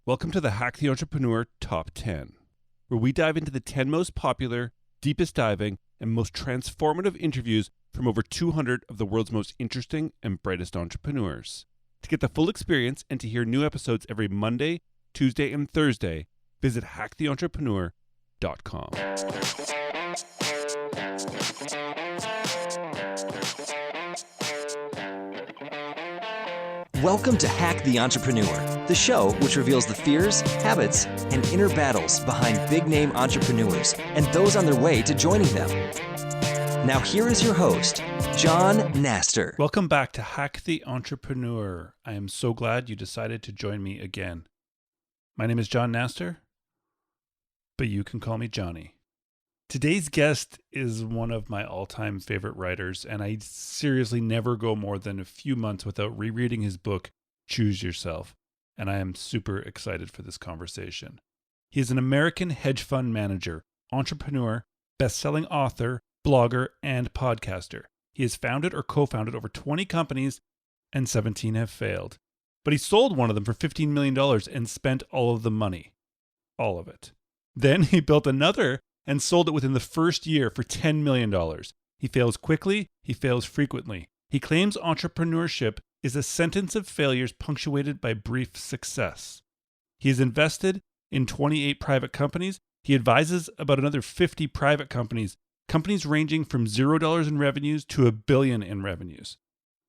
Welcome to the Hack the Entrepreneur Top 10, where we dive into the 10 most popular, deepest diving, and most transformative interviews from over 200 of the world's most interesting and brightest entrepreneurs. To get the full experience and to hear new episodes every Monday, Tuesday, and Thursday, visit hacktheentrepreneur.com. Welcome to Hack the Entrepreneur, the show which reveals the fears, habits, and inner battles behind big-name entrepreneurs and those on their way to joining them. Now here is your host, John Naster. Welcome back to Hack the Entrepreneur. I am so glad you decided to join me again. My name is John Naster, but you can call me Johnny. Today's guest is one of my all-time favorite writers, and I seriously never go more than a few months without rereading his book, Choose Yourself, and I am super excited for this conversation. He is an American hedge fund manager, entrepreneur, best-selling author, blogger, and podcaster. He has founded or co-founded over 20 companies, and 17 have failed. But he sold one of them for $15 million and spent all of the money. All of it. Then he built another and sold it within the first year for $10 million. He fails quickly, he fails frequently. He claims entrepreneurship is a sentence of failures punctuated by brief success. He has invested in 28 private companies. He advises about another 50 private companies, companies ranging from $0 in revenues to $1 billion in revenues.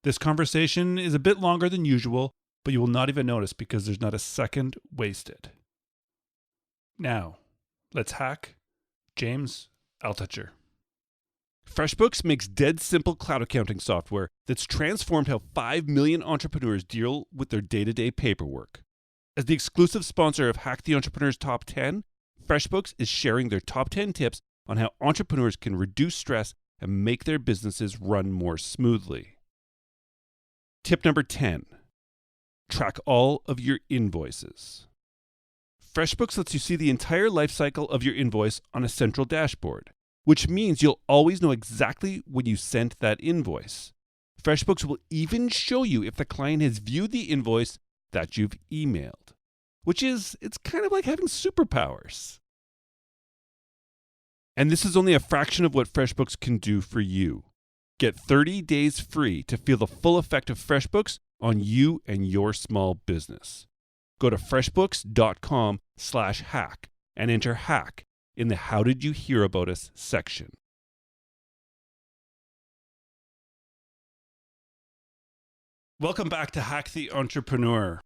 This conversation is a bit longer than usual, but you will not even notice because there's not a second wasted. Now, let's hack James Altucher. FreshBooks makes dead simple cloud accounting software that's transformed how 5 million entrepreneurs deal with their day-to-day paperwork. As the exclusive sponsor of Hack the Entrepreneur's Top 10, FreshBooks is sharing their top 10 tips on how entrepreneurs can reduce stress and make their businesses run more smoothly. Tip number 10. Track all of your invoices. FreshBooks lets you see the entire life cycle of your invoice on a central dashboard, which means you'll always know exactly when you sent that invoice. FreshBooks will even show you if the client has viewed the invoice that you've emailed, it's kind of like having superpowers. And this is only a fraction of what FreshBooks can do for you. Get 30 days free to feel the full effect of FreshBooks on you and your small business. Go to freshbooks.com/hack and enter hack in the How Did You Hear About Us section. Welcome back to Hack the Entrepreneur.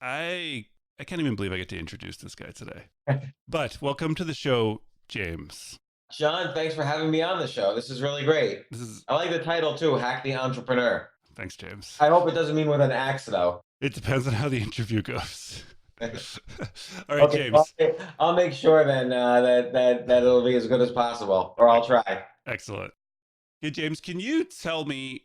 I can't even believe I get to introduce this guy today. But welcome to the show, James. John, thanks for having me on the show. This is really great. I like the title too, Hack the Entrepreneur. Thanks, James. I hope it doesn't mean with an axe, though. It depends on how the interview goes. All right, Okay, James. I'll make sure then that it'll be as good as possible, or I'll try. Excellent. Hey, James, can you tell me,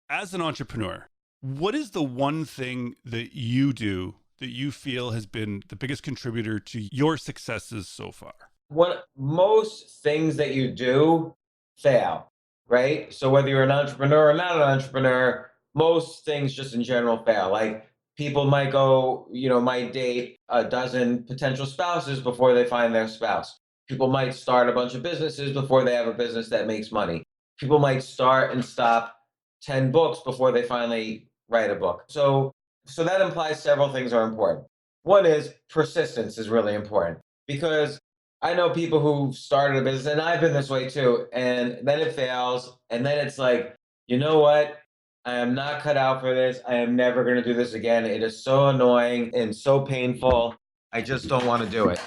as an entrepreneur, what is the one thing that you do that you feel has been the biggest contributor to your successes so far? What most things that you do fail, right? So whether you're an entrepreneur or not an entrepreneur, most things just in general fail. Like people might might date a dozen potential spouses before they find their spouse. People might start a bunch of businesses before they have a business that makes money. People might start and stop 10 books before they finally write a book. So that implies several things are important. One is persistence is really important, because I know people who started a business, and I've been this way too, and then it fails, and then it's like, you know what? I am not cut out for this. I am never going to do this again. It is so annoying and so painful. I just don't want to do it.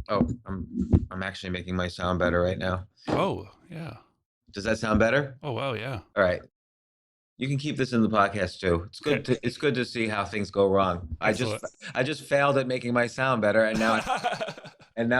Oh, I'm actually making my sound better right now. Oh, yeah. Does that sound better? Oh, wow, yeah. All right. You can keep this in the podcast too. It's good. Okay. It's good to see how things go wrong. Excellent. I just failed at making my sound better, and now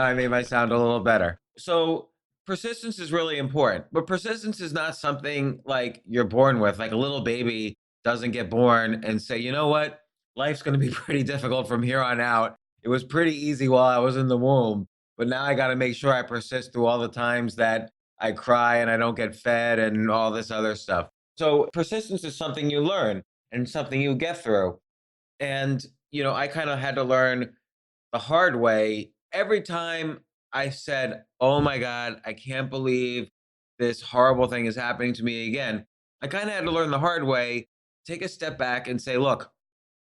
I made my sound a little better. So persistence is really important, but persistence is not something like you're born with. Like a little baby doesn't get born and say, you know what, life's going to be pretty difficult from here on out. It was pretty easy while I was in the womb, but now I got to make sure I persist through all the times that I cry and I don't get fed and all this other stuff. So persistence is something you learn and something you get through. And I kind of had to learn the hard way. Every time I said, "Oh my God, I can't believe this horrible thing is happening to me again," I kind of had to learn the hard way, take a step back and say, "Look,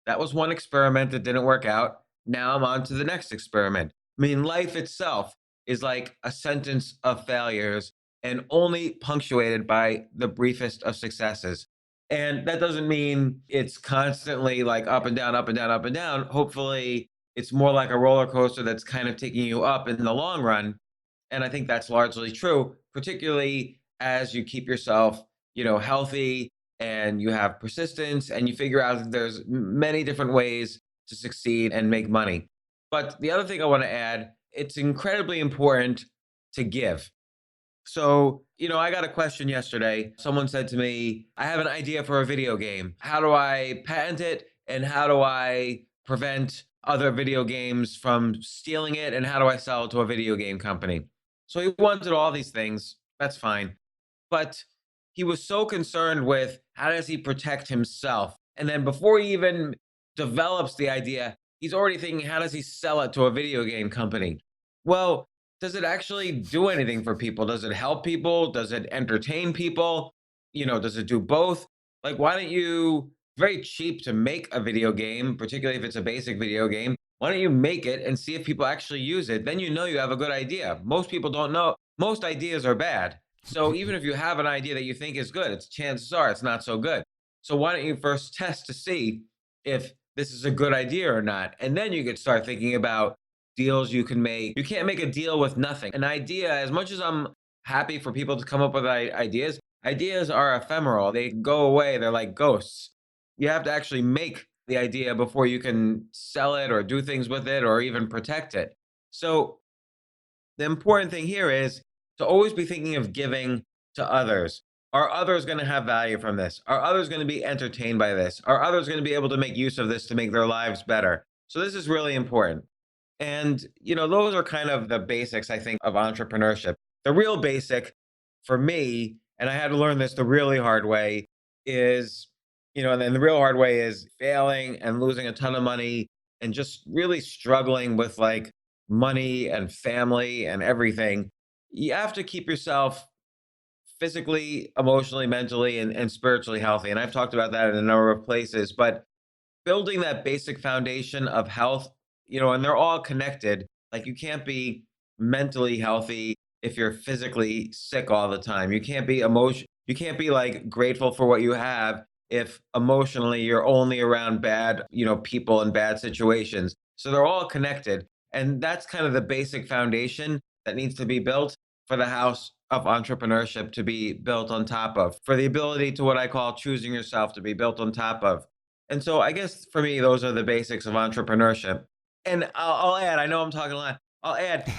that was one experiment that didn't work out. Now I'm on to the next experiment." I mean, life itself is like a sentence of failures and only punctuated by the briefest of successes. And that doesn't mean it's constantly like up and down, up and down, up and down. Hopefully, it's more like a roller coaster that's kind of taking you up in the long run. And I think that's largely true, particularly as you keep yourself, healthy and you have persistence and you figure out that there's many different ways to succeed and make money. But the other thing I want to add, it's incredibly important to give. So, I got a question yesterday. Someone said to me, "I have an idea for a video game. How do I patent it? And how do I prevent other video games from stealing it? And how do I sell it to a video game company?" So he wanted all these things. That's fine. But he was so concerned with how does he protect himself? And then before he even develops the idea, he's already thinking, how does he sell it to a video game company? Well, does it actually do anything for people? Does it help people? Does it entertain people? Does it do both? Like, why don't you, very cheap to make a video game, particularly if it's a basic video game, why don't you make it and see if people actually use it? Then you have a good idea. Most people don't know. Most ideas are bad. So even if you have an idea that you think is good, chances are it's not so good. So why don't you first test to see if this is a good idea or not? And then you could start thinking about deals you can make. You can't make a deal with nothing. An idea, as much as I'm happy for people to come up with ideas, ideas are ephemeral. They go away. They're like ghosts. You have to actually make the idea before you can sell it or do things with it or even protect it. So the important thing here is to always be thinking of giving to others. Are others going to have value from this? Are others going to be entertained by this? Are others going to be able to make use of this to make their lives better? So this is really important. And, those are kind of the basics, I think, of entrepreneurship. The real basic for me, and I had to learn this the really hard way, is, and then the real hard way is failing and losing a ton of money and just really struggling with like money and family and everything. You have to keep yourself physically, emotionally, mentally, and spiritually healthy. And I've talked about that in a number of places, but building that basic foundation of health, and they're all connected. Like you can't be mentally healthy if you're physically sick all the time. You can't be like grateful for what you have if emotionally you're only around bad, people and bad situations. So they're all connected. And that's kind of the basic foundation that needs to be built for the house of entrepreneurship to be built on top of, for the ability to what I call choosing yourself to be built on top of. And so I guess for me, those are the basics of entrepreneurship. And I'll add, I know I'm talking a lot. I'll add,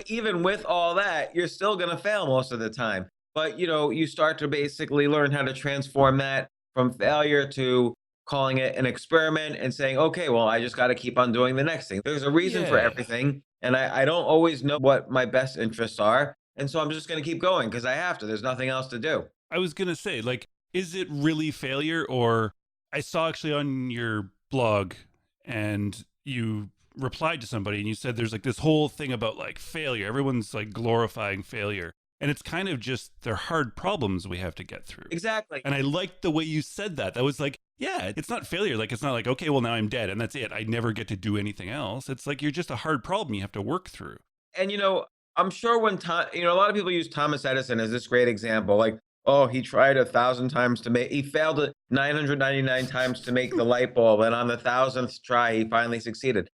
even with all that, you're still going to fail most of the time. But you start to basically learn how to transform that from failure to calling it an experiment and saying, okay, well, I just got to keep on doing the next thing. There's a reason for Yeah. everything. And I don't always know what my best interests are. And so I'm just going to keep going because I have to. There's nothing else to do. I was going to say, like, is it really failure? Or I saw actually on your blog and you replied to somebody and you said there's like this whole thing about like failure. Everyone's like glorifying failure. And it's kind of just they're hard problems we have to get through. Exactly. And I liked the way you said that. That was like, yeah, it's not failure. Like, it's not like, okay, well, now I'm dead and that's it. I never get to do anything else. It's like you're just a hard problem you have to work through. And I'm sure when Tom, a lot of people use Thomas Edison as this great example. Like, oh, he tried 1,000 times he failed it 999 times to make the light bulb, and on the thousandth try, he finally succeeded.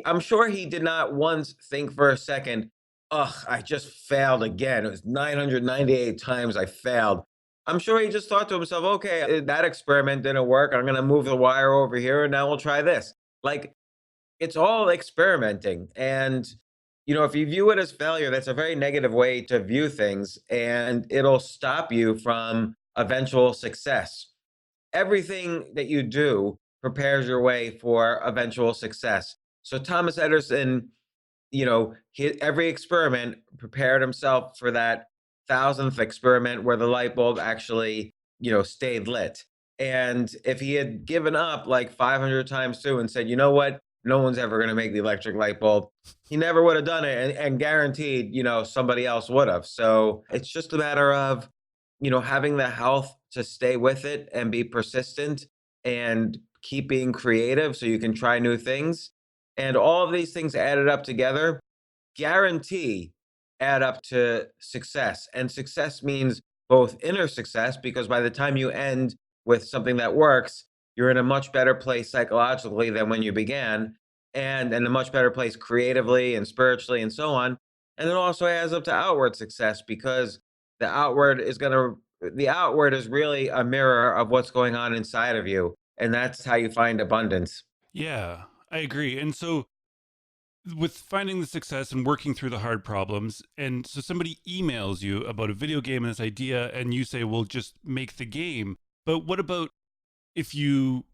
I'm sure he did not once think for a second, ugh, I just failed again. It was 998 times I failed. I'm sure he just thought to himself, okay, that experiment didn't work. I'm going to move the wire over here, and now we'll try this. Like, it's all experimenting. And, if you view it as failure, that's a very negative way to view things, and it'll stop you from eventual success. Everything that you do prepares your way for eventual success. So Thomas Edison, every experiment prepared himself for that thousandth experiment where the light bulb actually, stayed lit. And if he had given up like 500 times through and said, you know what, no one's ever going to make the electric light bulb, he never would have done it. And guaranteed, somebody else would have. So it's just a matter of, having the health to stay with it and be persistent and keep being creative so you can try new things. And all of these things added up together guarantee add up to success. And success means both inner success, because by the time you end with something that works, you're in a much better place psychologically than when you began, and in a much better place creatively and spiritually and so on. And it also adds up to outward success, because the outward is really a mirror of what's going on inside of you. And that's how you find abundance. Yeah, I agree. And so with finding the success and working through the hard problems, and so somebody emails you about a video game and this idea, and you say, well, just make the game. But what about if you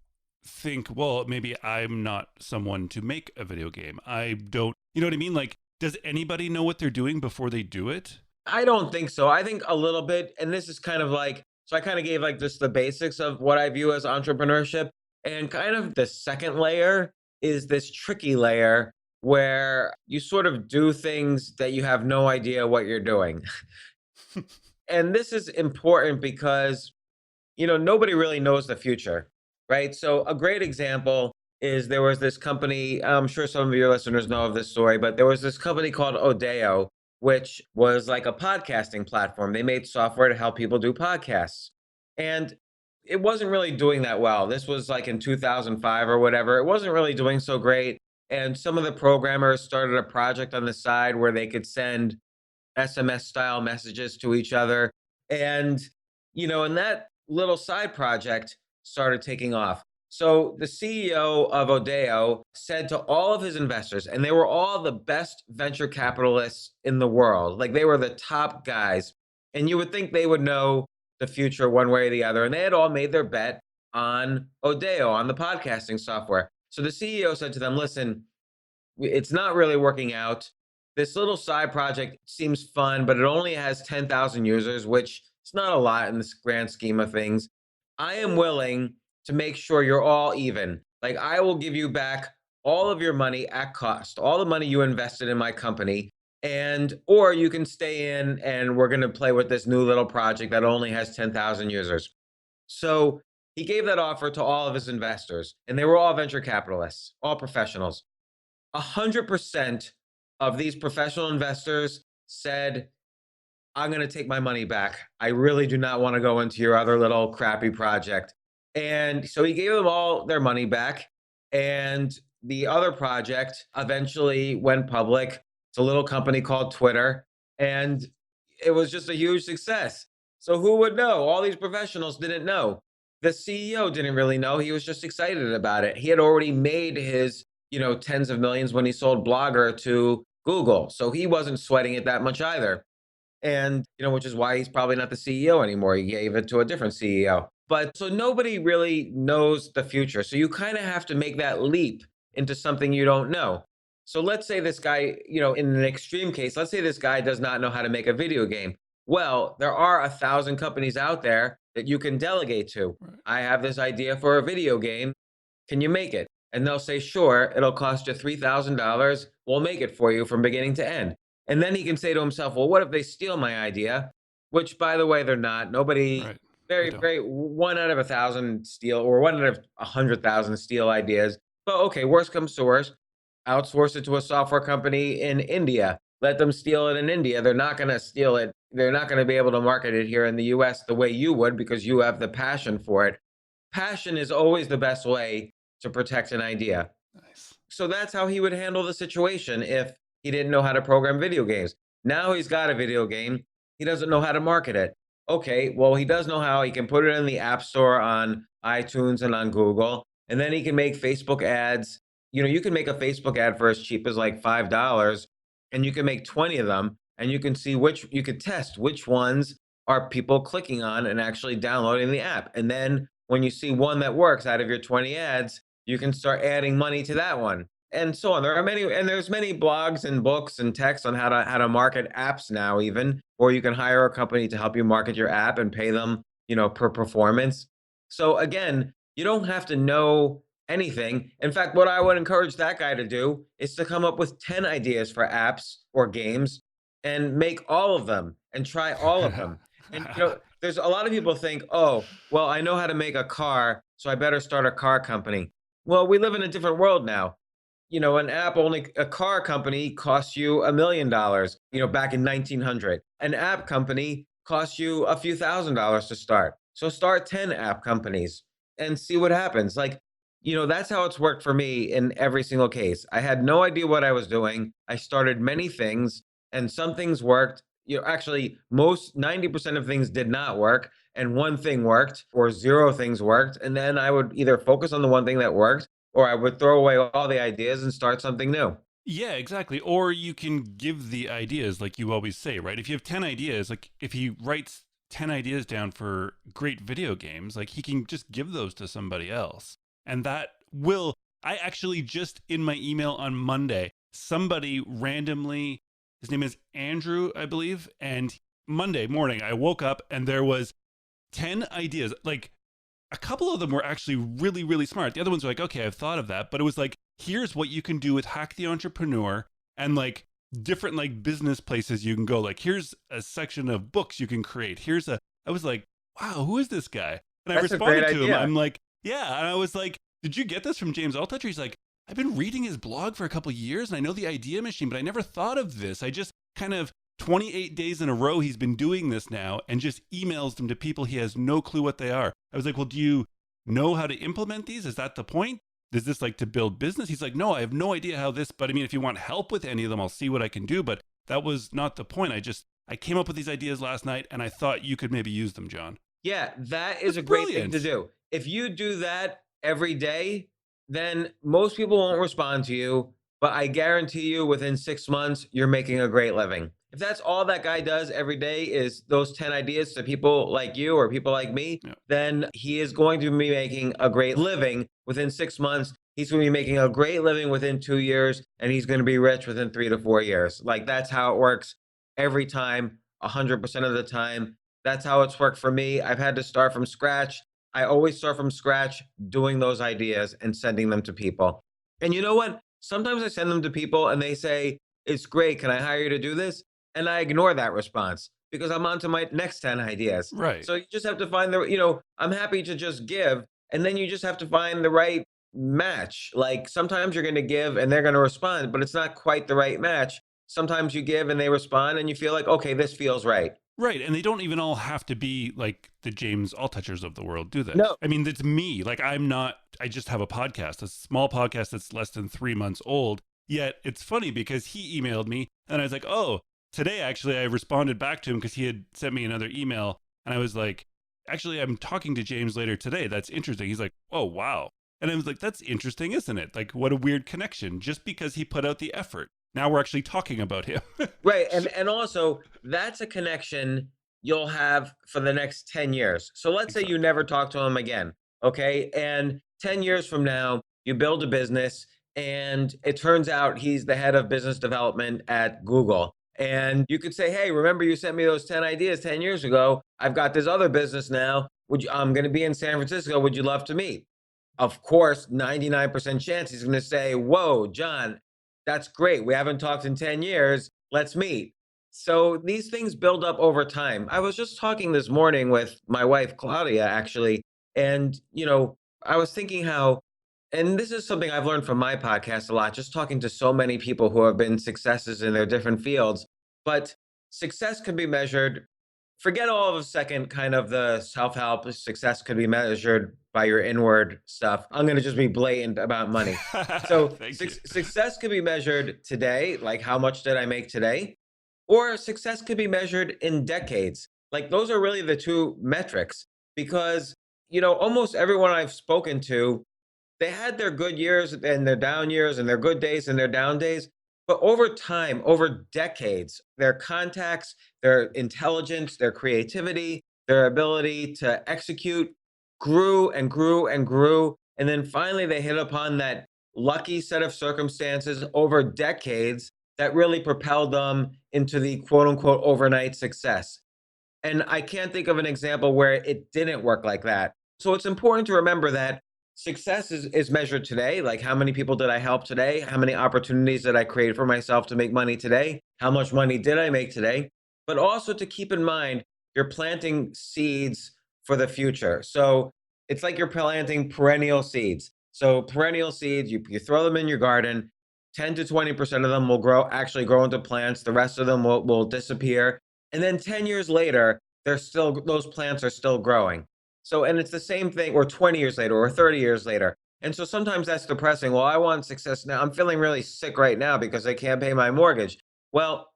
think, well, maybe I'm not someone to make a video game? I don't, you know what I mean? Like, does anybody know what they're doing before they do it? I don't think so. I think a little bit, and this is kind of like, so I kind of gave like just the basics of what I view as entrepreneurship. And kind of the second layer is this tricky layer where you sort of do things that you have no idea what you're doing. And this is important because nobody really knows the future, right? So a great example is there was this company, I'm sure some of your listeners know of this story, but there was this company called Odeo, which was like a podcasting platform. They made software to help people do podcasts. And it wasn't really doing that well. This was like in 2005 or whatever. It wasn't really doing so great. And some of the programmers started a project on the side where they could send SMS style messages to each other. And, and that little side project started taking off. So the CEO of Odeo said to all of his investors, and they were all the best venture capitalists in the world, like they were the top guys. And you would think they would know the future one way or the other. And they had all made their bet on Odeo, on the podcasting software. So the CEO said to them, listen, it's not really working out. This little side project seems fun, but it only has 10,000 users, which is not a lot in this grand scheme of things. I am willing to make sure you're all even. Like, I will give you back all of your money at cost, all the money you invested in my company. Or you can stay in and we're going to play with this new little project that only has 10,000 users. So he gave that offer to all of his investors, and they were all venture capitalists, all professionals. 100% of these professional investors said, I'm going to take my money back. I really do not want to go into your other little crappy project. And so he gave them all their money back. And the other project eventually went public. It's a little company called Twitter. And it was just a huge success. So who would know? All these professionals didn't know. The CEO didn't really know. He was just excited about it. He had already made his tens of millions when he sold Blogger to Google. So he wasn't sweating it that much either. And, which is why he's probably not the CEO anymore. He gave it to a different CEO. But so nobody really knows the future. So you kind of have to make that leap into something you don't know. So let's say this guy, in an extreme case, let's say this guy does not know how to make a video game. Well, there are 1,000 companies out there that you can delegate to. Right. I have this idea for a video game. Can you make it? And they'll say, sure, it'll cost you $3,000. We'll make it for you from beginning to end. And then he can say to himself, well, what if they steal my idea? Which, by the way, they're not. Nobody, Right. very, very, 1 out of 1,000 steal, or 1 out of 100,000 steal ideas. But okay, worst comes to worst, outsource it to a software company in India. Let them steal it in India. They're not going to steal it. They're not going to be able to market it here in the US the way you would, because you have the passion for it. Passion is always the best way to protect an idea. Nice. So that's how he would handle the situation if he didn't know how to program video games. Now he's got a video game. He doesn't know how to market it. Okay, well, he does know how. He can put it in the App Store on iTunes and on Google, and then he can make Facebook ads. You can make a Facebook ad for as cheap as like $5, and you can make 20 of them, and you can see you could test which ones are people clicking on and actually downloading the app. And then when you see one that works out of your 20 ads, you can start adding money to that one, and so on. There's many blogs and books and texts on how to market apps now, even, or you can hire a company to help you market your app and pay them, per performance. So again, you don't have to know anything. In fact, what I would encourage that guy to do is to come up with 10 ideas for apps or games and make all of them and try all of them. And there's a lot of people think, "Oh, well, I know how to make a car, so I better start a car company." Well, we live in a different world now. An app only a car company costs you $1 million, back in 1900. An app company costs you a few $1,000s to start. So start 10 app companies and see what happens. That's how it's worked for me in every single case. I had no idea what I was doing. I started many things and some things worked. Actually, most 90% of things did not work, and one thing worked, or zero things worked. And then I would either focus on the one thing that worked, or I would throw away all the ideas and start something new. Yeah, exactly. Or you can give the ideas, like you always say, right? If you have 10 ideas, like if he writes 10 ideas down for great video games, like he can just give those to somebody else. And that will, I actually just in my email on Monday, somebody randomly, his name is Andrew, I believe. And Monday morning, I woke up and there was 10 ideas. Like a couple of them were actually really, really smart. The other ones were like, okay, I've thought of that. But it was like, here's what you can do with Hack the Entrepreneur and like different like business places you can go. Like, here's a section of books you can create. I was like, wow, who is this guy? And I That's a great responded to him. idea. I'm like, yeah. And I was like, did you get this from James Altucher? He's like, I've been reading his blog for a couple of years and I know the idea machine, but I never thought of this. I just kind of 28 days in a row he's been doing this now and just emails them to people he has no clue what they are. I was like, well, do you know how to implement these? Is that the point? Is this like to build business? He's like, no, I have no idea how this, but I mean, if you want help with any of them, I'll see what I can do. But that was not the point. I came up with these ideas last night and I thought you could maybe use them, John. Yeah, that is That's a great thing brilliant. to do. If you do that every day, then most people won't respond to you. But I guarantee you within 6 months, you're making a great living. If that's all that guy does every day is those 10 ideas to people like you or people like me, Yeah. then he is going to be making a great living within 6 months. He's going to be making a great living within 2 years, and he's going to be rich within 3 to 4 years. Like that's how it works every time, 100% of the time. That's how it's worked for me. I've had to start from scratch. I always start from scratch doing those ideas and sending them to people. And you know what? Sometimes I send them to people and they say, "It's great. Can I hire you to do this?" And I ignore that response because I'm on to my next 10 ideas. Right. So you just have to find I'm happy to just give. And then you just have to find the right match. Like sometimes you're going to give and they're going to respond, but it's not quite the right match. Sometimes you give and they respond and you feel like, okay, this feels right. Right. And they don't even all have to be like the James Altuchers of the world, do they? No. I mean, it's me. Like, I just have a podcast, a small podcast that's less than 3 months old. Yet it's funny because he emailed me and I was like, oh, today actually I responded back to him because he had sent me another email. And I was like, actually, I'm talking to James later today. That's interesting. He's like, oh, wow. And I was like, that's interesting, isn't it? Like, what a weird connection just because he put out the effort. Now we're actually talking about him. Right. And also that's a connection you'll have for the next 10 years. So let's say you Exactly. never talk to him again. Okay. And 10 years from now, you build a business and it turns out he's the head of business development at Google. And you could say, "Hey, remember you sent me those 10 ideas 10 years ago? I've got this other business now. I'm going to be in San Francisco. Would you love to meet?" Of course, 99% chance he's going to say, "Whoa, John, that's great. We haven't talked in 10 years. Let's meet." So these things build up over time. I was just talking this morning with my wife, Claudia, actually. And, I was thinking how, and this is something I've learned from my podcast a lot, just talking to so many people who have been successes in their different fields. But success can be measured. Forget all of a second, kind of the self help. Success could be measured by your inward stuff. I'm going to just be blatant about money. So Thank you. success could be measured today, like how much did I make today? Or success could be measured in decades. Like those are really the two metrics because, almost everyone I've spoken to, they had their good years and their down years and their good days and their down days. But over time, over decades, their contacts, their intelligence, their creativity, their ability to execute grew and grew and grew. And then finally, they hit upon that lucky set of circumstances over decades that really propelled them into the quote unquote overnight success. And I can't think of an example where it didn't work like that. So it's important to remember that success is measured today. Like, how many people did I help today? How many opportunities did I create for myself to make money today? How much money did I make today? But also to keep in mind, you're planting seeds for the future. So it's like you're planting perennial seeds. So perennial seeds, you throw them in your garden, 10 to 20% of them will actually grow into plants. The rest of them will disappear. And then 10 years later, those plants are still growing. So, and it's the same thing, or 20 years later, or 30 years later. And so sometimes that's depressing. Well, I want success now. I'm feeling really sick right now because I can't pay my mortgage. Well,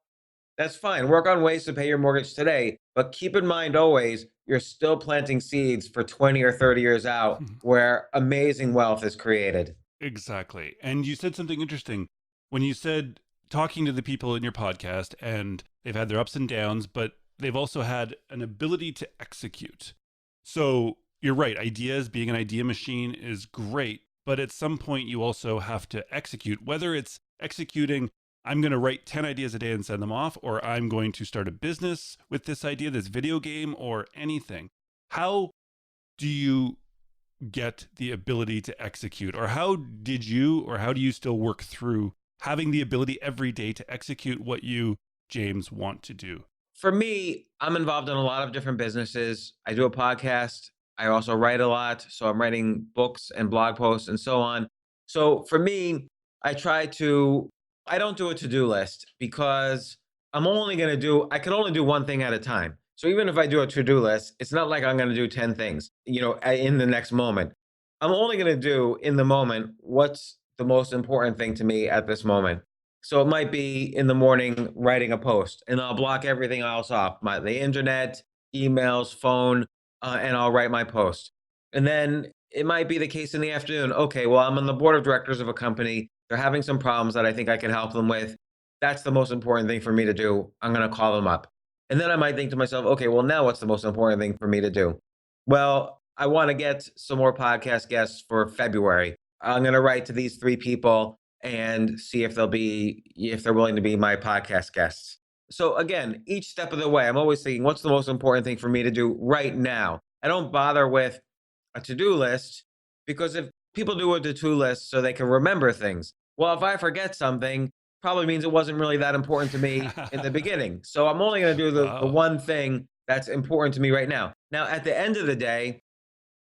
that's fine. Work on ways to pay your mortgage today, but keep in mind always you're still planting seeds for 20 or 30 years out where amazing wealth is created. Exactly. And you said something interesting when you said talking to the people in your podcast, and they've had their ups and downs, but they've also had an ability to execute. So you're right. Ideas, being an idea machine is great, but at some point you also have to execute, whether it's executing, I'm going to write 10 ideas a day and send them off, or I'm going to start a business with this idea, this video game, or anything. How do you get the ability to execute? Or how did you, or how do you still work through having the ability every day to execute what you, James, want to do? For me, I'm involved in a lot of different businesses. I do a podcast. I also write a lot. So I'm writing books and blog posts and so on. So for me, I don't do a to-do list because I can only do one thing at a time. So even if I do a to-do list, it's not like I'm going to do 10 things, in the next moment. I'm only going to do in the moment what's the most important thing to me at this moment. So it might be in the morning writing a post, and I'll block everything else off, the internet, emails, phone, and I'll write my post. And then it might be the case in the afternoon. Okay, well, I'm on the board of directors of a company. They're having some problems that I think I can help them with. That's the most important thing for me to do. I'm going to call them up. And then I might think to myself, okay, well, now what's the most important thing for me to do? Well, I want to get some more podcast guests for February. I'm going to write to these three people and see if they're willing to be my podcast guests. So again, each step of the way, I'm always thinking, what's the most important thing for me to do right now? I don't bother with a to-do list because if people do a to-do list so they can remember things, well, if I forget something, probably means it wasn't really that important to me in the beginning. So I'm only going to do the Wow. one thing that's important to me right now. Now, at the end of the day,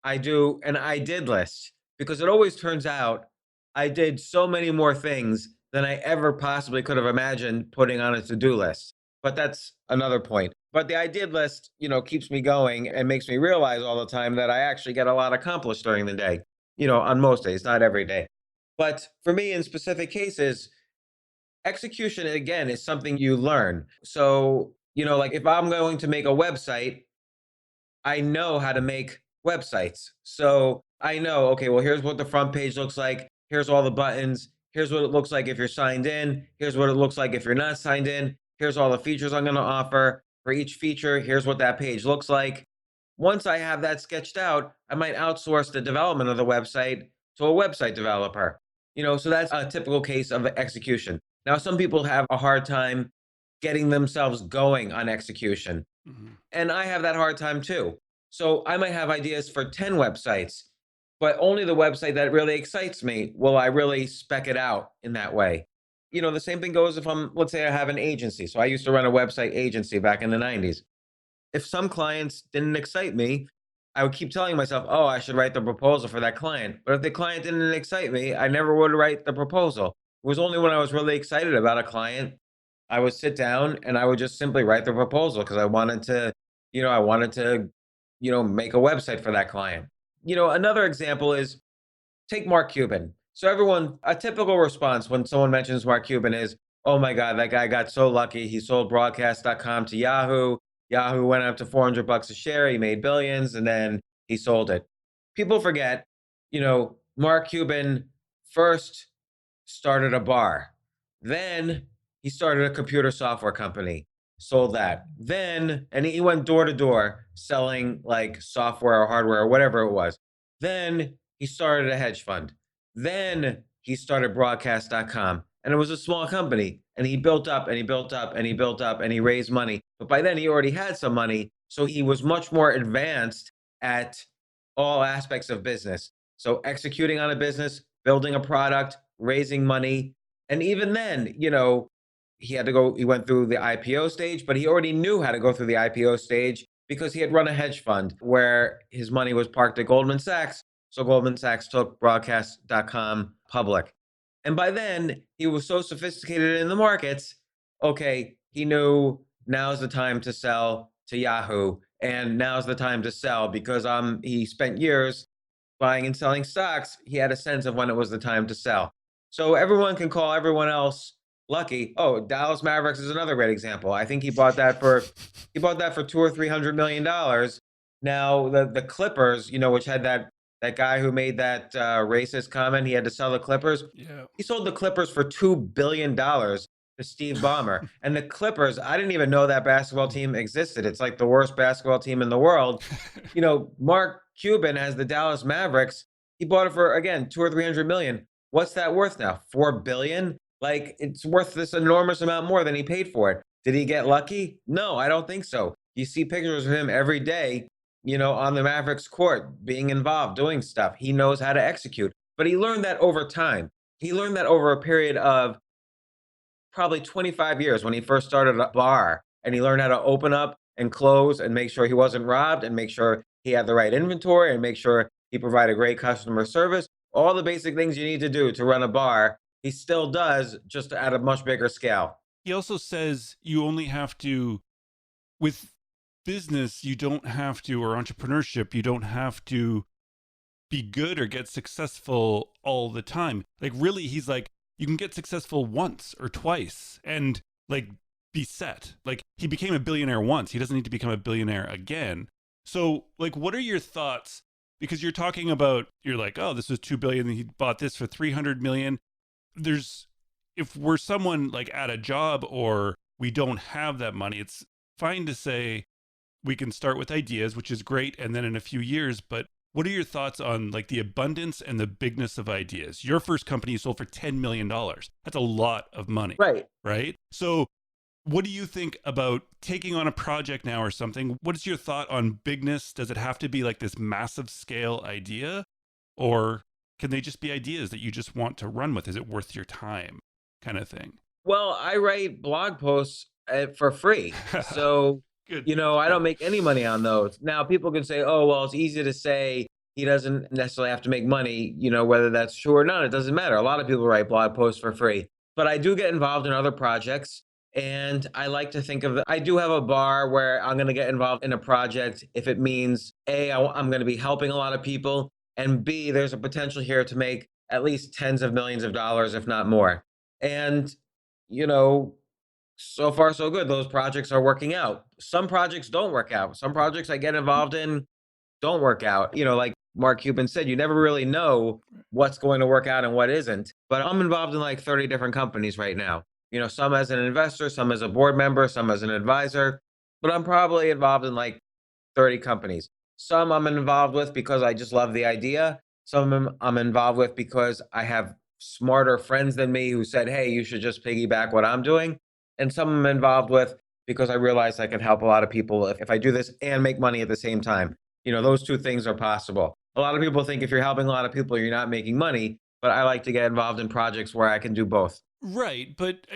I do an I did list because it always turns out I did so many more things than I ever possibly could have imagined putting on a to-do list. But that's another point. But the I did list, keeps me going and makes me realize all the time that I actually get a lot accomplished during the day, on most days, not every day. But for me, in specific cases, execution, again, is something you learn. So, like if I'm going to make a website, I know how to make websites. So I know, okay, well, here's what the front page looks like. Here's all the buttons. Here's what it looks like if you're signed in. Here's what it looks like if you're not signed in. Here's all the features I'm going to offer. For each feature, here's what that page looks like. Once I have that sketched out, I might outsource the development of the website to a website developer. So that's a typical case of execution. Now, some people have a hard time getting themselves going on execution. Mhm. And I have that hard time too. So I might have ideas for 10 websites, but only the website that really excites me will I really spec it out in that way. The same thing goes if let's say I have an agency. So I used to run a website agency back in the 90s. If some clients didn't excite me, I would keep telling myself, oh, I should write the proposal for that client. But if the client didn't excite me, I never would write the proposal. It was only when I was really excited about a client I would sit down and I would just simply write the proposal because I wanted to make a website for that client. Another example is take Mark Cuban. So a typical response when someone mentions Mark Cuban is, oh my God, that guy got so lucky. He sold broadcast.com to Yahoo. Yahoo went up to $400 a share. He made billions and then he sold it. People forget, Mark Cuban first started a bar. Then he started a computer software company, sold that. And he went door to door selling like software or hardware or whatever it was. Then he started a hedge fund. Then he started broadcast.com. And it was a small company. And he built up and he built up and he built up and he raised money. But by then he already had some money. So he was much more advanced at all aspects of business. So executing on a business, building a product, raising money. And even then, he went through the IPO stage, but he already knew how to go through the IPO stage because he had run a hedge fund where his money was parked at Goldman Sachs. So Goldman Sachs took broadcast.com public. And by then, he was so sophisticated in the markets. Okay, he knew now's the time to sell to Yahoo, and now's the time to sell because he spent years buying and selling stocks. He had a sense of when it was the time to sell. So everyone can call everyone else lucky. Oh, Dallas Mavericks is another great example. I think he bought that for 200 or 300 million dollars. Now the Clippers, which had that guy who made that racist comment, he had to sell the Clippers. Yeah. He sold the Clippers for $2 billion to Steve Ballmer. And the Clippers, I didn't even know that basketball team existed. It's like the worst basketball team in the world. Mark Cuban has the Dallas Mavericks. He bought it for, again, 2 or 300 million. What's that worth now? 4 billion? Like, it's worth this enormous amount more than he paid for it. Did he get lucky? No, I don't think so. You see pictures of him every day, on the Mavericks court, being involved, doing stuff. He knows how to execute. But he learned that over time. He learned that over a period of probably 25 years when he first started a bar, and he learned how to open up and close and make sure he wasn't robbed and make sure he had the right inventory and make sure he provided great customer service. All the basic things you need to do to run a bar, he still does, just at a much bigger scale. He also says you only have to, with business, you don't have to, or entrepreneurship, you don't have to be good or get successful all the time. Like, really, he's like, you can get successful once or twice and like be set. Like, he became a billionaire once. He doesn't need to become a billionaire again. So, like, what are your thoughts? Because you're talking about, you're like, oh, this was 2 billion. He bought this for 300 million. If we're someone like at a job or we don't have that money, it's fine to say we can start with ideas, which is great. And then in a few years, but what are your thoughts on like the abundance and the bigness of ideas? Your first company you sold for $10 million. That's a lot of money. Right. Right. So what do you think about taking on a project now or something? What is your thought on bigness? Does it have to be like this massive scale idea, or can they just be ideas that you just want to run with? Is it worth your time, kind of thing? Well, I write blog posts for free. So, Good. I don't make any money on those. Now, people can say, oh, well, it's easy to say he doesn't necessarily have to make money, whether that's true or not. It doesn't matter. A lot of people write blog posts for free. But I do get involved in other projects. And I like to think I do have a bar where I'm going to get involved in a project if it means A, I'm going to be helping a lot of people, and B, there's a potential here to make at least tens of millions of dollars, if not more. And, you know, so far so good. Those projects are working out. Some projects don't work out. Some projects I get involved in don't work out. Like Mark Cuban said, you never really know what's going to work out and what isn't. But I'm involved in like 30 different companies right now. Some as an investor, some as a board member, some as an advisor. But I'm probably involved in like 30 companies. Some I'm involved with because I just love the idea. Some I'm involved with because I have smarter friends than me who said, hey, you should just piggyback what I'm doing. And some I'm involved with because I realize I can help a lot of people if I do this and make money at the same time. Those two things are possible. A lot of people think if you're helping a lot of people, you're not making money. But I like to get involved in projects where I can do both. Right, but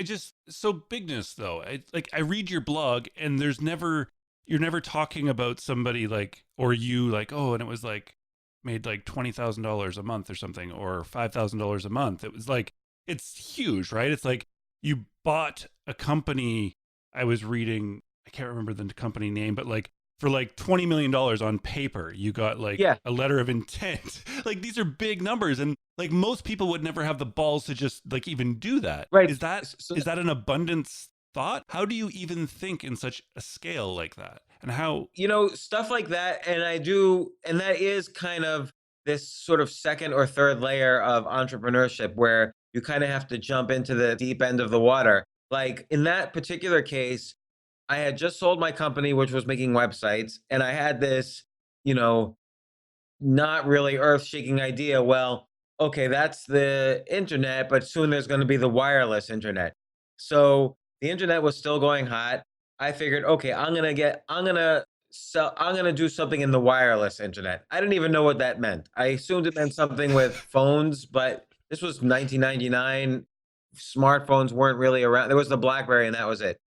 so bigness though. I read your blog and you're never talking about somebody like, or you like, oh, and it was like made like $20,000 a month or something, or $5,000 a month. It was like, it's huge, right? It's like you bought a company. I was reading, I can't remember the company name, but like for like $20 million on paper, you got like a letter of intent. Like, these are big numbers, and like most people would never have the balls to just like even do that. Right. Is that an abundance thought? How do you even think in such a scale like that? And how, stuff like that. And and that is kind of this sort of second or third layer of entrepreneurship where you kind of have to jump into the deep end of the water. Like in that particular case, I had just sold my company, which was making websites, and I had this, not really earth-shaking idea. Well, okay, that's the internet, but soon there's going to be the wireless internet. So the internet was still going hot. I figured, okay, I'm gonna I'm going to do something in the wireless internet. I didn't even know what that meant. I assumed it meant something with phones, but this was 1999. Smartphones weren't really around. There was the BlackBerry, and that was it.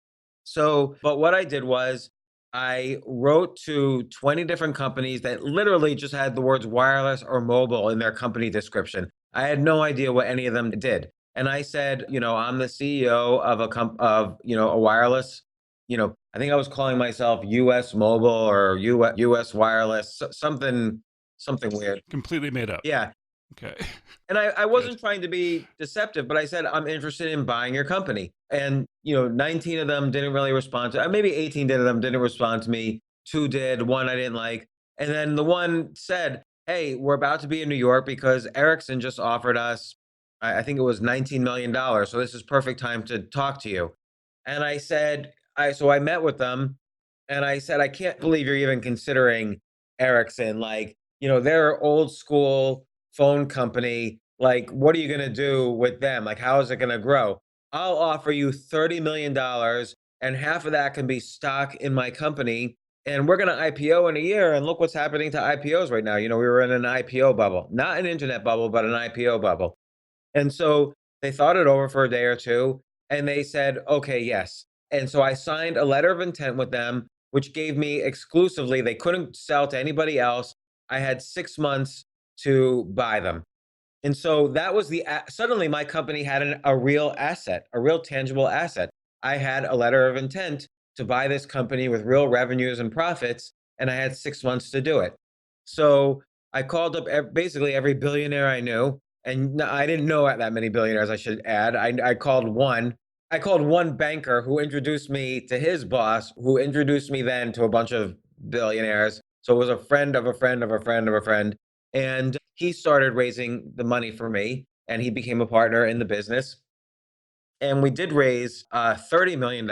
So, but what I did was I wrote to 20 different companies that literally just had the words wireless or mobile in their company description. I had no idea what any of them did. And I said, I'm the CEO of a wireless, I think I was calling myself US Mobile or US Wireless, something weird. Completely made up. Yeah. Okay. And I Good. wasn't trying to be deceptive, but I said, I'm interested in buying your company. And, 19 of them didn't really respond to, maybe 18 of them didn't respond to me. Two did, one I didn't like. And then the one said, hey, we're about to be in New York because Ericsson just offered us, I think it was $19 million. So this is perfect time to talk to you. And I said, so I met with them and I said, I can't believe you're even considering Ericsson. Like, they're old school phone company. Like, what are you going to do with them? Like, how is it going to grow? I'll offer you $30 million and half of that can be stock in my company. And we're going to IPO in a year. And look what's happening to IPOs right now. We were in an IPO bubble, not an internet bubble, but an IPO bubble. And so they thought it over for a day or two and they said, okay, yes. And so I signed a letter of intent with them, which gave me exclusively, they couldn't sell to anybody else. I had 6 months to buy them. And so that was suddenly my company had a real asset, a real tangible asset. I had a letter of intent to buy this company with real revenues and profits, and I had 6 months to do it. So I called up basically every billionaire I knew, and I didn't know that many billionaires, I should add. I called one. I called one banker who introduced me to his boss, who introduced me then to a bunch of billionaires. So it was a friend of a friend of a friend of a friend. And he started raising the money for me and he became a partner in the business. And we did raise $30 million.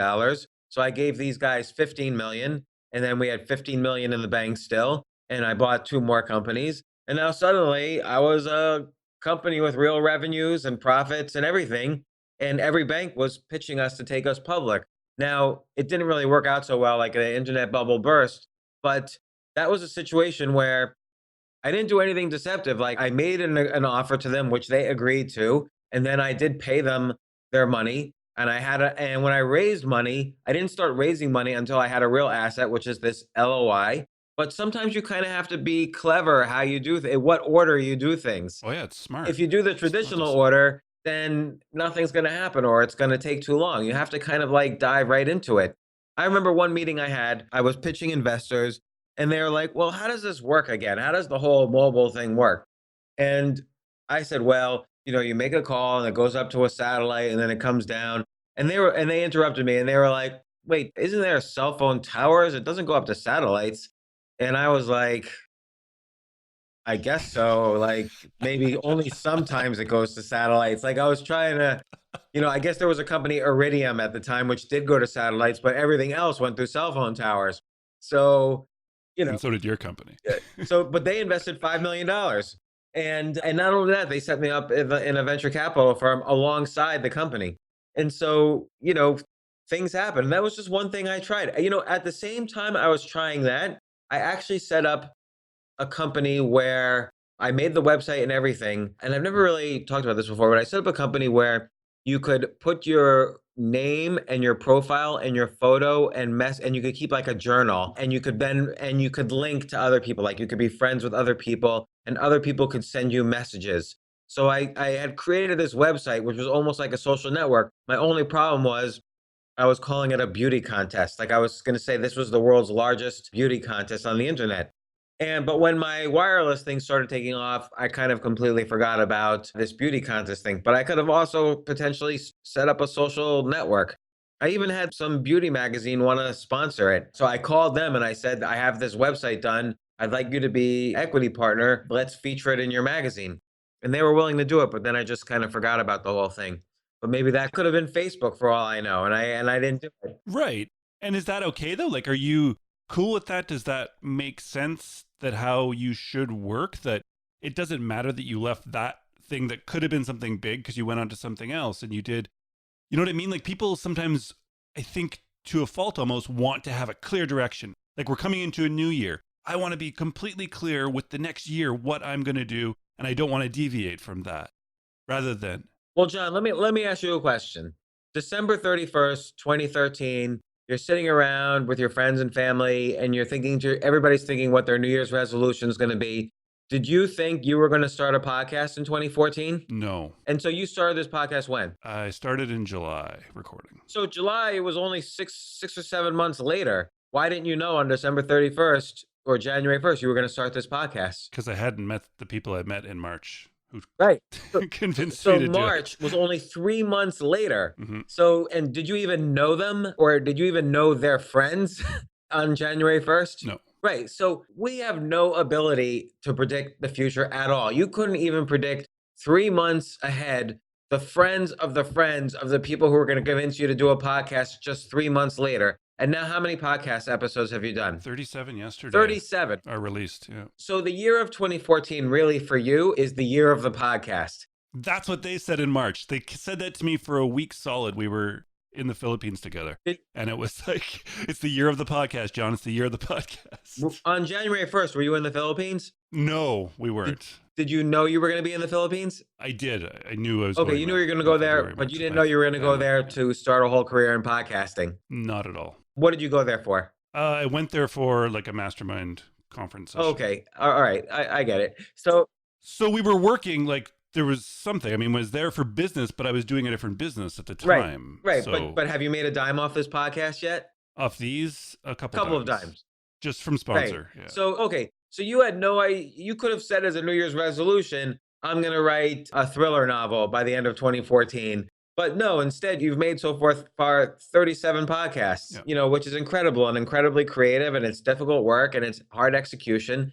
So I gave these guys 15 million and then we had 15 million in the bank still. And I bought two more companies. And now suddenly I was a company with real revenues and profits and everything. And every bank was pitching us to take us public. Now, it didn't really work out so well, like the internet bubble burst, but that was a situation where I didn't do anything deceptive. Like I made an offer to them, which they agreed to, and then I did pay them their money. And and when I raised money, I didn't start raising money until I had a real asset, which is this LOI. But sometimes you kind of have to be clever how you do what order you do things. Oh yeah, it's smart. If you do the It's smart traditional this. order, then nothing's going to happen or it's going to take too long. You have to kind of like dive right into it. I remember one meeting I was pitching investors and they were like, well, how does this work again? How does the whole mobile thing work? And I said, well, you make a call and it goes up to a satellite and then it comes down. And they interrupted me and they were like, wait, isn't there cell phone towers? It doesn't go up to satellites. And I was like, I guess so. Like maybe only sometimes it goes to satellites. Like I was trying to, I guess there was a company, Iridium, at the time, which did go to satellites, but everything else went through cell phone towers. So, And so did your company. but they invested $5 million, and not only that, they set me up in a venture capital firm alongside the company. And so, things happen. And that was just one thing I tried. At the same time I was trying that, I actually set up a company where I made the website and everything. And I've never really talked about this before, but I set up a company where you could put your name and your profile and your photo and you could keep like a journal and you could link to other people. Like you could be friends with other people and other people could send you messages. So I had created this website, which was almost like a social network. My only problem was I was calling it a beauty contest. Like I was going to say this was the world's largest beauty contest on the internet. But when my wireless thing started taking off, I kind of completely forgot about this beauty contest thing. But I could have also potentially set up a social network. I even had some beauty magazine want to sponsor it. So I called them and I said, I have this website done. I'd like you to be equity partner. Let's feature it in your magazine. And they were willing to do it, but then I just kind of forgot about the whole thing. But maybe that could have been Facebook for all I know. And I didn't do it. Right. And is that okay though? Like, are you cool with that? Does that make sense that how you should work? That it doesn't matter that you left that thing that could have been something big because you went on to something else and you did, you know what I mean? Like people sometimes, I think to a fault almost, want to have a clear direction. Like we're coming into a new year. I want to be completely clear with the next year what I'm going to do, and I don't want to deviate from that. Rather than, Well, John, let me ask you a question. December 31st, 2013, you're sitting around with your friends and family and everybody's thinking what their New Year's resolution is going to be. Did you think you were going to start a podcast in 2014? no. And so you started this podcast when? I started in July recording. So July, it was only six or 7 months later. Why didn't you know on December 31st or January 1st you were going to start this podcast? Because I hadn't met the people I met in March who Right. So, convinced so me to do it. March was only 3 months later. Mhm. So, and did you even know them, or did you even know their friends on January 1st? No. Right. So we have no ability to predict the future at all. You couldn't even predict 3 months ahead the friends of the people who are going to convince you to do a podcast just 3 months later. And now, how many podcast episodes have you done? 37 yesterday 37. are released. Yeah. So the year of 2014 really for you is the year of the podcast. That's what they said in March. They said that to me for a week solid. We were in the Philippines together. And it was like, it's the year of the podcast, John. It's the year of the podcast. On January 1st, were you in the Philippines? No, we weren't. Did you know you were going to be in the Philippines? I did. I knew I was Okay, going you knew you were going to go there, but you didn't know you were going to go there to start a whole career in podcasting. Not at all. What did you go there for? I went there for like a mastermind conference session. Okay, all right, I get it. So we were working like there was something. I mean, I was there for business, but I was doing a different business at the time. Right. So, but have you made a dime off this podcast yet? off these, a couple of dimes. Just from sponsor. Right. Yeah. So, okay. So you had no idea. You could have said as a New Year's resolution, I'm going to write a thriller novel by the end of 2014. But no, instead, you've made so far 37 podcasts, which is incredible and incredibly creative. And it's difficult work and it's hard execution.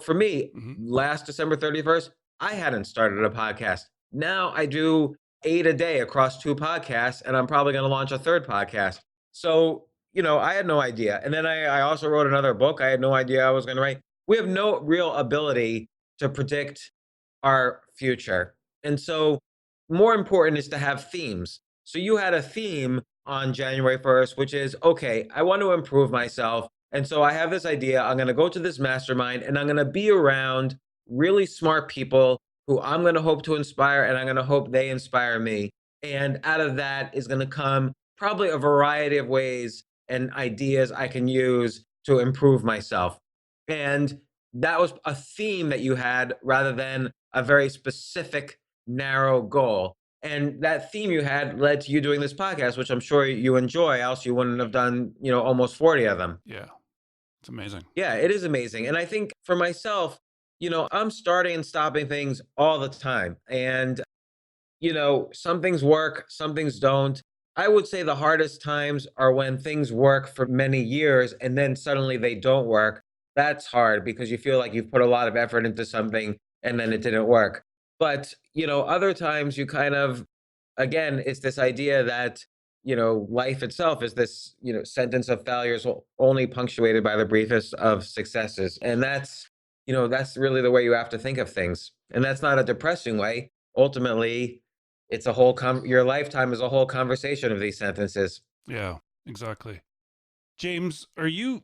For me, last December 31st, I hadn't started a podcast. Now I do 8 a day across 2 podcasts, and I'm probably going to launch a 3rd podcast. So, I had no idea. And then I also wrote another book. I had no idea I was going to write. We have no real ability to predict our future. And so more important is to have themes. So you had a theme on January 1st, which is, okay, I want to improve myself. And so I have this idea. I'm going to go to this mastermind and I'm going to be around really smart people who I'm going to hope to inspire, and I'm going to hope they inspire me. And out of that is going to come probably a variety of ways and ideas I can use to improve myself. And that was a theme that you had rather than a very specific, narrow goal. And that theme you had led to you doing this podcast, which I'm sure you enjoy, else you wouldn't have done, almost 40 of them. Yeah. It's amazing. Yeah, it is amazing. And I think for myself, I'm starting and stopping things all the time. And, some things work, some things don't. I would say the hardest times are when things work for many years and then suddenly they don't work. That's hard because you feel like you've put a lot of effort into something and then it didn't work. But, other times you kind of, again, it's this idea that, life itself is this, sentence of failures only punctuated by the briefest of successes. And that's really the way you have to think of things. And that's not a depressing way. Ultimately, it's a whole, your lifetime is a whole conversation of these sentences. Yeah, exactly. James, are you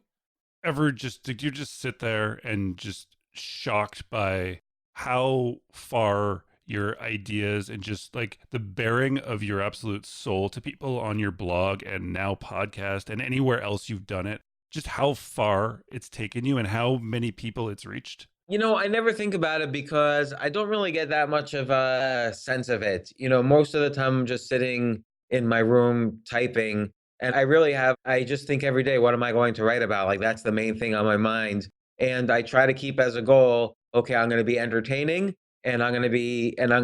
ever did you just sit there and just shocked by how far your ideas and just like the bearing of your absolute soul to people on your blog and now podcast and anywhere else you've done it, just how far it's taken you and how many people it's reached? I never think about it because I don't really get that much of a sense of it. Most of the time I'm just sitting in my room typing, and I just think every day, what am I going to write about? Like, that's the main thing on my mind. And I try to keep as a goal, okay, I'm going to be entertaining and I'm going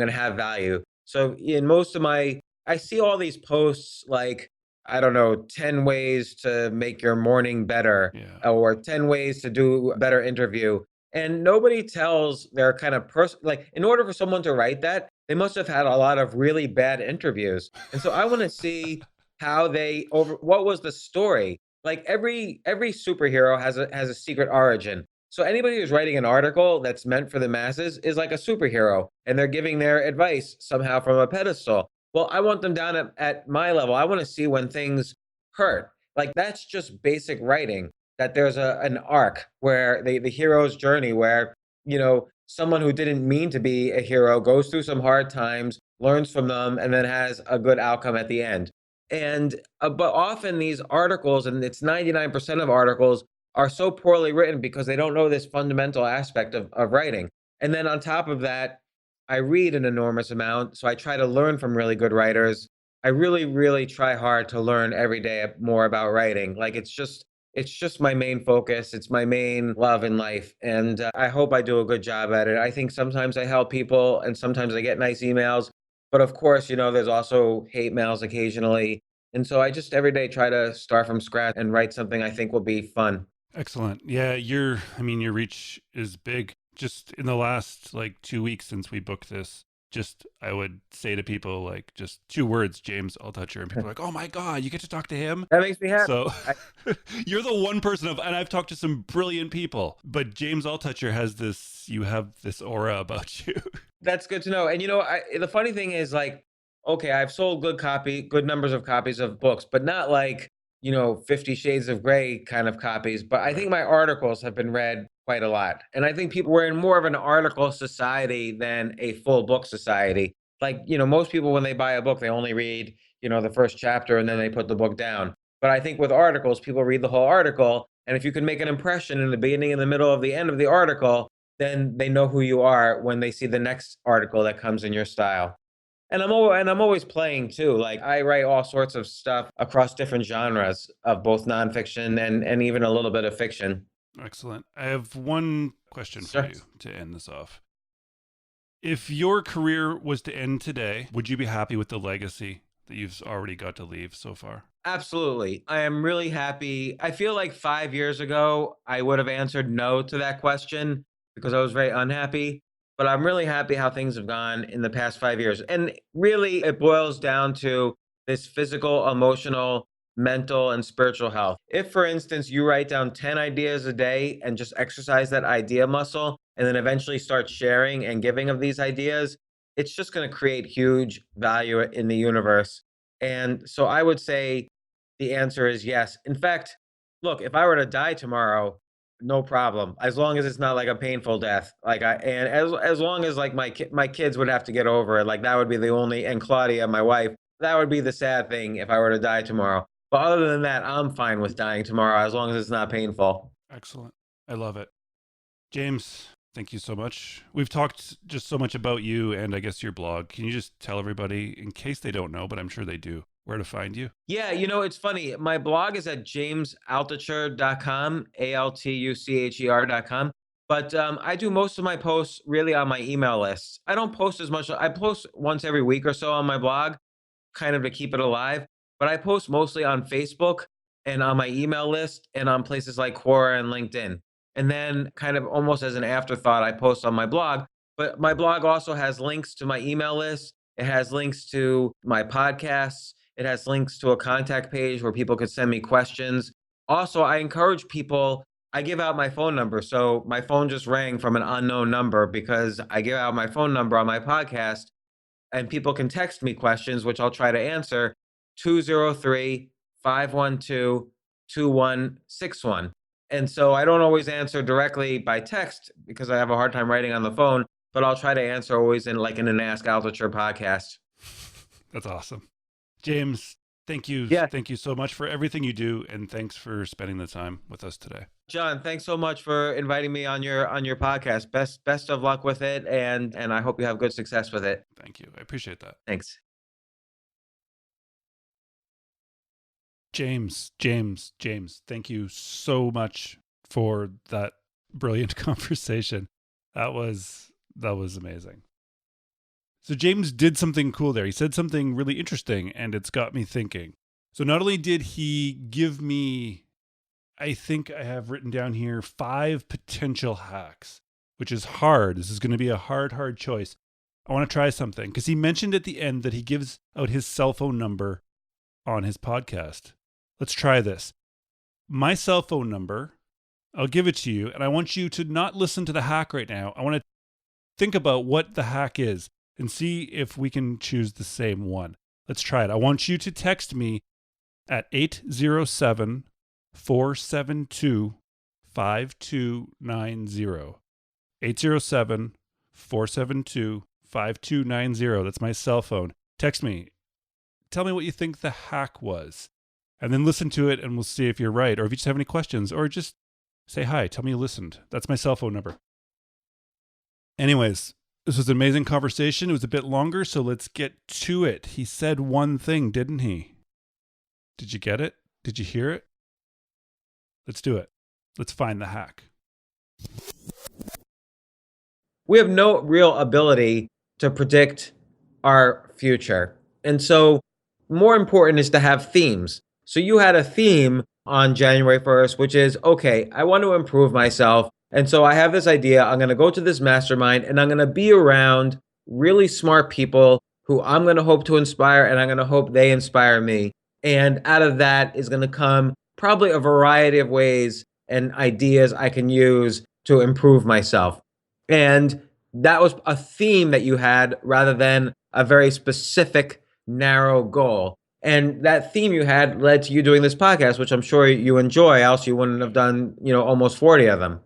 to have value. So in most of I see all these posts like, I don't know, 10 ways to make your morning better, or 10 ways to do a better interview. And nobody tells their kind of like, in order for someone to write that, they must have had a lot of really bad interviews. And so I want to see how what was the story? Like every superhero has a secret origin. So anybody who's writing an article that's meant for the masses is like a superhero, and they're giving their advice somehow from a pedestal. Well, I want them down at my level. I want to see when things hurt. Like, that's just basic writing. that there's an arc where the hero's journey where, someone who didn't mean to be a hero goes through some hard times, learns from them, and then has a good outcome at the end. And but often these articles, and it's 99% of articles, are so poorly written because they don't know this fundamental aspect of writing. And then on top of that, I read an enormous amount, so I try to learn from really good writers. I really, really try hard to learn every day more about writing. Like it's just my main focus. It's my main love in life, and I hope I do a good job at it. I think sometimes I help people, and sometimes I get nice emails. But of course, there's also hate mails occasionally. And so I just every day try to start from scratch and write something I think will be fun. Excellent. Yeah, your reach is big. Just in the last like 2 weeks since we booked this, just I would say to people like just 2 words, James Altucher, and people are like, "Oh my God, you get to talk to him." That makes me happy. So you're the one person and I've talked to some brilliant people, but James Altucher you have this aura about you. That's good to know. And the funny thing is, like, okay, I've sold good numbers of copies of books, but not like, 50 Shades of Grey kind of copies. But I think Right. my articles have been read quite a lot. And I think we're in more of an article society than a full book society. Like, most people, when they buy a book, they only read, the first chapter and then they put the book down. But I think with articles, people read the whole article. And if you can make an impression in the beginning, in the middle, of the end of the article, then they know who you are when they see the next article that comes in your style. And I'm always playing too. Like I write all sorts of stuff across different genres of both nonfiction and even a little bit of fiction. Excellent. I have one question for Sure. you to end this off. If your career was to end today, would you be happy with the legacy that you've already got to leave so far? Absolutely. I am really happy. I feel like 5 years ago, I would have answered no to that question because I was very unhappy. But I'm really happy how things have gone in the past 5 years. And really, it boils down to this physical, emotional, mental, and spiritual health. If, for instance, you write down 10 ideas a day and just exercise that idea muscle, and then eventually start sharing and giving of these ideas, it's just going to create huge value in the universe. And so I would say the answer is yes. In fact, look, if I were to die tomorrow, no problem. As long as it's not like a painful death. Like as long as like my kids would have to get over it. Like that would be the only, and Claudia, my wife, that would be the sad thing if I were to die tomorrow. But other than that, I'm fine with dying tomorrow as long as it's not painful. Excellent. I love it. James, thank you so much. We've talked just so much about you and I guess your blog. Can you just tell everybody, in case they don't know, but I'm sure they do, where to find you? Yeah, it's funny. My blog is at jamesaltucher.com, altucher.com. But I do most of my posts really on my email list. I don't post as much. I post once every week or so on my blog, kind of to keep it alive. But I post mostly on Facebook and on my email list and on places like Quora and LinkedIn. And then, kind of almost as an afterthought, I post on my blog. But my blog also has links to my email list. It has links to my podcasts. It has links to a contact page where people could send me questions. Also, I encourage people, I give out my phone number. So my phone just rang from an unknown number because I give out my phone number on my podcast, and people can text me questions, which I'll try to answer. 203-512-2161. And so I don't always answer directly by text because I have a hard time writing on the phone, but I'll try to answer always in an Ask Altucher podcast. That's awesome. James, thank you. Yeah. Thank you so much for everything you do. And thanks for spending the time with us today. John, thanks so much for inviting me on your podcast. Best of luck with it, and I hope you have good success with it. Thank you. I appreciate that. Thanks. James, thank you so much for that brilliant conversation. That was amazing. So James did something cool there. He said something really interesting, and it's got me thinking. So not only did he give me, I think I have written down here, 5 potential hacks, which is hard. This is going to be a hard choice. I want to try something because he mentioned at the end that he gives out his cell phone number on his podcast. Let's try this. My cell phone number, I'll give it to you, and I want you to not listen to the hack right now. I want to think about what the hack is and see if we can choose the same one. Let's try it. I want you to text me at 807 472 5290. 807 472 5290. That's my cell phone. Text me. Tell me what you think the hack was. And then listen to it and we'll see if you're right. Or if you just have any questions, or just say hi. Tell me you listened. That's my cell phone number. Anyways, this was an amazing conversation. It was a bit longer, so let's get to it. He said one thing, didn't he? Did you get it? Did you hear it? Let's do it. Let's find the hack. We have no real ability to predict our future. And so more important is to have themes. So you had a theme on January 1st, which is, okay, I want to improve myself. And so I have this idea. I'm going to go to this mastermind and I'm going to be around really smart people who I'm going to hope to inspire, and I'm going to hope they inspire me. And out of that is going to come probably a variety of ways and ideas I can use to improve myself. And that was a theme that you had rather than a very specific, narrow goal. And that theme you had led to you doing this podcast, which I'm sure you enjoy, else you wouldn't have done, almost 40 of them.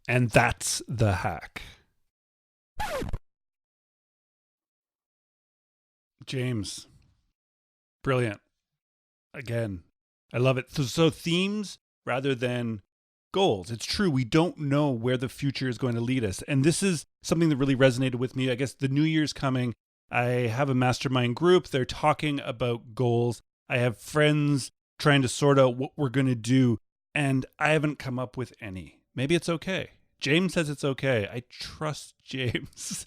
And that's the hack. James, brilliant. Again, I love it. So themes rather than goals. It's true. We don't know where the future is going to lead us. And this is something that really resonated with me. I guess the new year's coming. I have a mastermind group. They're talking about goals. I have friends trying to sort out what we're going to do. And I haven't come up with any. Maybe it's okay. James says it's okay. I trust James.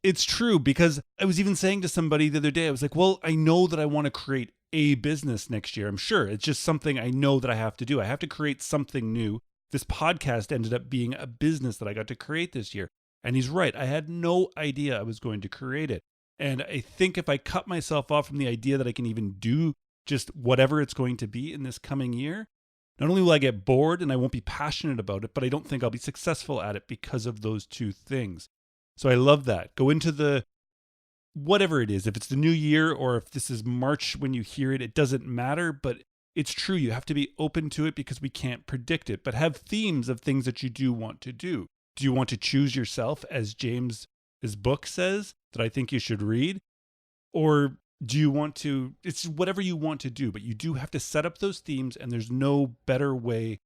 It's true, because I was even saying to somebody the other day, I was like, well, I know that I want to create a business next year. I'm sure it's just something I know that I have to do. I have to create something new. This podcast ended up being a business that I got to create this year. And he's right. I had no idea I was going to create it. And I think if I cut myself off from the idea that I can even do just whatever it's going to be in this coming year, not only will I get bored and I won't be passionate about it, but I don't think I'll be successful at it because of those two things. So I love that. Go into the whatever it is. If it's the new year or if this is March when you hear it, it doesn't matter. But it's true. You have to be open to it because we can't predict it. But have themes of things that you do want to do. Do you want to choose yourself, as James' book says, that I think you should read? Or do you want to, it's whatever you want to do, but you do have to set up those themes, and there's no better way,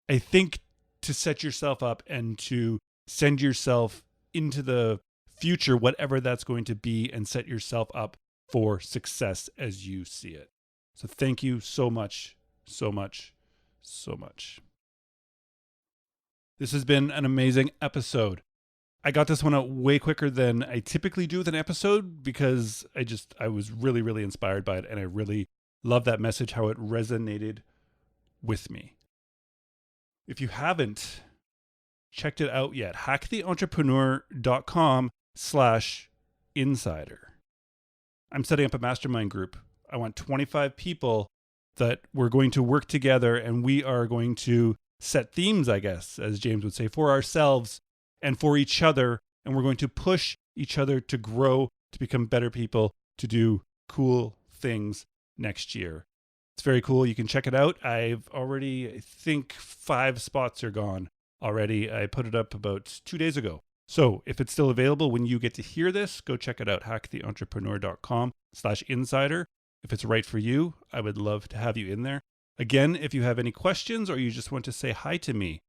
I think, to set yourself up and to send yourself into the future, whatever that's going to be, and set yourself up for success as you see it. So thank you so much, so much, so much. This has been an amazing episode. I got this one out way quicker than I typically do with an episode because I was really, really inspired by it, and I really love that message, how it resonated with me. If you haven't checked it out yet, hacktheentrepreneur.com/insider. I'm setting up a mastermind group. I want 25 people that we're going to work together, and we are going to set themes, I guess, as James would say, for ourselves and for each other. And we're going to push each other to grow, to become better people, to do cool things next year. It's very cool. You can check it out. I've already, I think 5 spots are gone already. I put it up about 2 days ago. So if it's still available when you get to hear this, go check it out, hacktheentrepreneur.com/insider. If it's right for you, I would love to have you in there. Again, if you have any questions or you just want to say hi to me,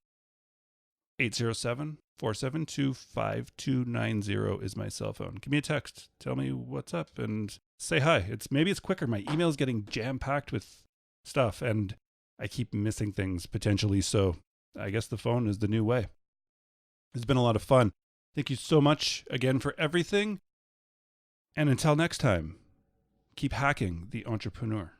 807-472-5290 is my cell phone. Give me a text. Tell me what's up and say hi. Maybe it's quicker. My email is getting jam-packed with stuff and I keep missing things potentially. So I guess the phone is the new way. It's been a lot of fun. Thank you so much again for everything. And until next time, keep hacking the entrepreneur.